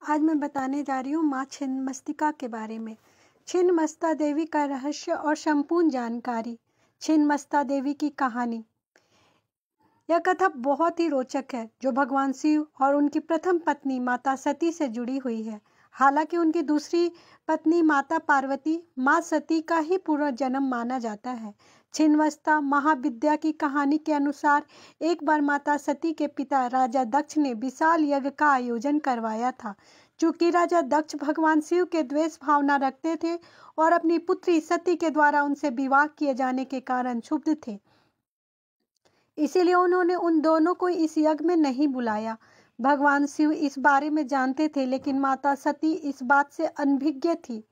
आज मैं बताने जा रही हूँ माँ छिन्नमस्तिका के बारे में। छिन्नमस्ता देवी का रहस्य और संपूर्ण जानकारी। छिन्नमस्ता देवी की कहानी। यह कथा बहुत ही रोचक है, जो भगवान शिव और उनकी प्रथम पत्नी माता सती से जुड़ी हुई है। हालांकि उनकी दूसरी पत्नी माता पार्वती माँ सती का ही पूर्व जन्म माना जाता है। छिन्नमस्ता महाविद्या की कहानी के अनुसार एक बार माता सती के पिता राजा दक्ष ने विशाल यज्ञ का आयोजन करवाया था। चूंकि राजा दक्ष भगवान शिव के द्वेष भावना रखते थे और अपनी पुत्री सती के द्वारा उनसे विवाह किए जाने के कारण क्षुब्ध थे, इसीलिए उन्होंने उन दोनों को इस यज्ञ में नहीं बुलाया। भगवान शिव इस बारे में जानते थे, लेकिन माता सती इस बात से अनभिज्ञ थी।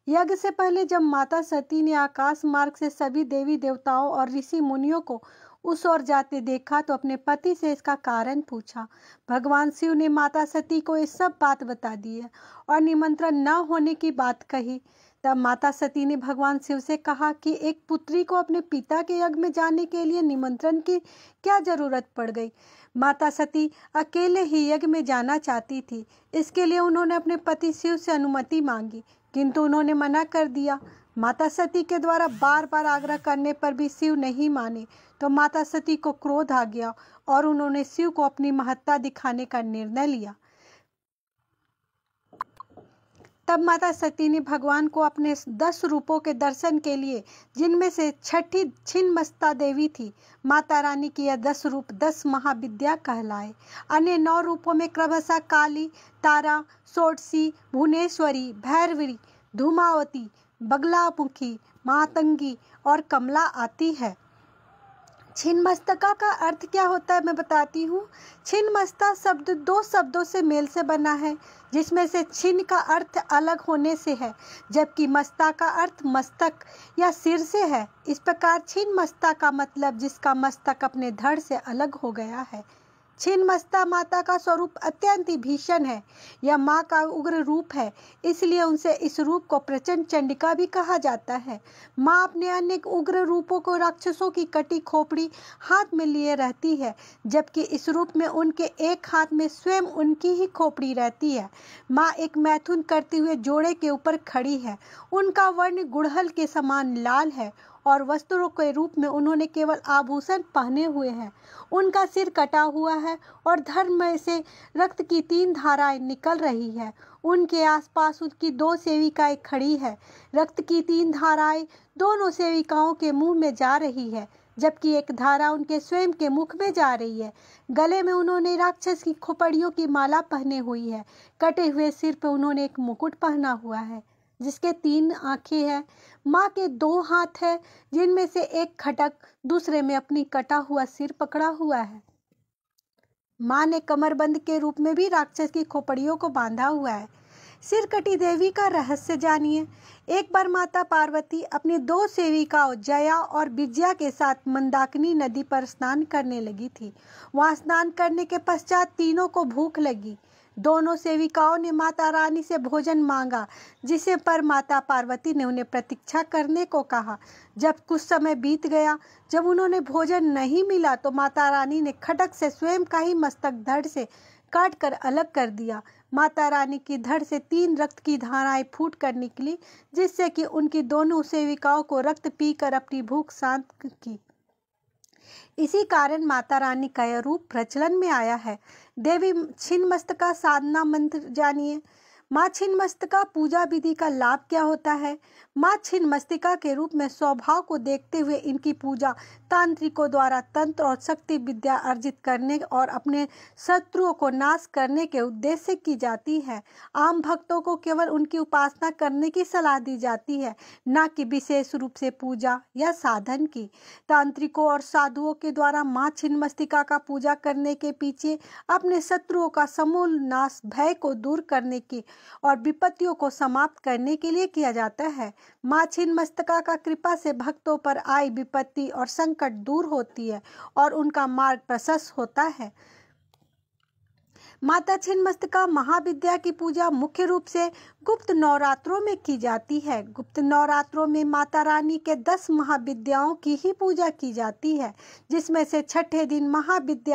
यज्ञ से पहले जब माता सती ने आकाश मार्ग से सभी देवी देवताओं और ऋषि मुनियों को उस ओर जाते देखा तो अपने पति से इसका कारण पूछा। भगवान शिव ने माता सती को ये सब बात बता दी है और निमंत्रण न होने की बात कही। तब माता सती ने भगवान शिव से कहा कि एक पुत्री को अपने पिता के यज्ञ में जाने के लिए निमंत्रण की क्या जरूरत पड़ गई। माता सती अकेले ही यज्ञ में जाना चाहती थी। इसके लिए उन्होंने अपने पति शिव से अनुमति मांगी, किंतु उन्होंने मना कर दिया। माता सती के द्वारा बार बार आग्रह करने पर भी शिव नहीं माने, तो माता सती को क्रोध आ गया और उन्होंने शिव को अपनी महत्ता दिखाने का निर्णय लिया। तब माता सती ने भगवान को अपने 10 रूपों के दर्शन के लिए, जिनमें से छठी छिन्नमस्ता देवी थी, माता रानी की यह 10 रूप 10 महाविद्या कहलाए। अन्य 9 रूपों में क्रमशः काली, तारा, षोडशी, भुवनेश्वरी, भैरवी, धूमावती, बगलामुखी, मातंगी और कमला आती है। छिन्नमस्तिका का अर्थ क्या होता है मैं बताती हूँ। छिन्नमस्ता शब्द 2 शब्दों से मेल से बना है, जिसमें से छिन्न का अर्थ अलग होने से है, जबकि मस्ता का अर्थ मस्तक या सिर से है। इस प्रकार छिन्नमस्ता का मतलब जिसका मस्तक अपने धड़ से अलग हो गया है। छिन्नमस्ता माता का स्वरूप अत्यंत ही भीषण है। यह माँ का उग्र रूप है, इसलिए उनसे इस रूप को प्रचंड चंडिका भी कहा जाता है। माँ अपने अन्य उग्र रूपों को राक्षसों की कटी खोपड़ी हाथ में लिए रहती है, जबकि इस रूप में उनके एक हाथ में स्वयं उनकी ही खोपड़ी रहती है। माँ एक मैथुन करते हुए जोड़े के ऊपर खड़ी है। उनका वर्ण गुड़हल के समान लाल है और वस्त्रों के रूप में उन्होंने केवल आभूषण पहने हुए हैं। उनका सिर कटा हुआ है और धड़ में से रक्त की 3 धाराएं निकल रही है। उनके आसपास उनकी 2 सेविकाएं खड़ी है। रक्त की 3 धाराएं दोनों सेविकाओं के मुंह में जा रही है, जबकि एक धारा उनके स्वयं के मुख में जा रही है। गले में उन्होंने राक्षस की खोपड़ियों की माला पहने हुई है। कटे हुए सिर पर उन्होंने एक मुकुट पहना हुआ है, जिसके 3 आंखें हैं। माँ के 2 हाथ हैं, जिनमें से एक खटक दूसरे में अपनी कटा हुआ सिर पकड़ा हुआ है। माँ ने कमरबंद के रूप में भी राक्षस की खोपड़ियों को बांधा हुआ है। सिरकटी देवी का रहस्य जानिए। एक बार माता पार्वती अपनी 2 सेविकाओं जया और विजया के साथ मंदाकिनी नदी पर स्नान करने लगी थी। वहां स्नान करने के पश्चात तीनों को भूख लगी। दोनों सेविकाओं ने माता रानी से भोजन मांगा, जिसे पर माता पार्वती ने उन्हें प्रतीक्षा करने को कहा। जब कुछ समय बीत गया, जब उन्होंने भोजन नहीं मिला, तो माता रानी ने खटक से स्वयं का ही मस्तक धड़ से काट कर अलग कर दिया। माता रानी की धड़ से 3 रक्त की धाराएं फूट कर निकली, जिससे कि उनकी दोनों सेविकाओं को रक्त पीकर अपनी भूख शांत की। इसी कारण माता रानी का यह रूप प्रचलन में आया है। देवी छिन्नमस्तिका साधना मंत्र जानिए। माँ छिन्नमस्तिका पूजा विधि का लाभ क्या होता है। माँ छिन्नमस्तिका के रूप में स्वभाव को देखते हुए इनकी पूजा तांत्रिकों द्वारा तंत्र और शक्ति विद्या अर्जित करने और अपने शत्रुओं को नाश करने के उद्देश्य से की जाती है। आम भक्तों को केवल उनकी उपासना करने की सलाह दी जाती है, न कि विशेष रूप से पूजा या साधन की। तांत्रिकों और साधुओं के द्वारा माँ छिन्नमस्तिका का पूजा करने के पीछे अपने शत्रुओं का समूल नाश, भय को दूर करने की और विपत्तियों को समाप्त करने के लिए किया जाता है। माँ छिन्नमस्तिका का कृपा से भक्तों पर आई विपत्ति और संकट दूर होती है और उनका मार्ग प्रशस्त होता है। माता छिन्नमस्तिका महाविद्या की पूजा मुख्य रूप से गुप्त नवरात्रों में की जाती है। गुप्त नवरात्रों में माता रानी के 10 महाविद्याओं की ही पूजा की जाती है, जिसमें से छठे दिन महाविद्या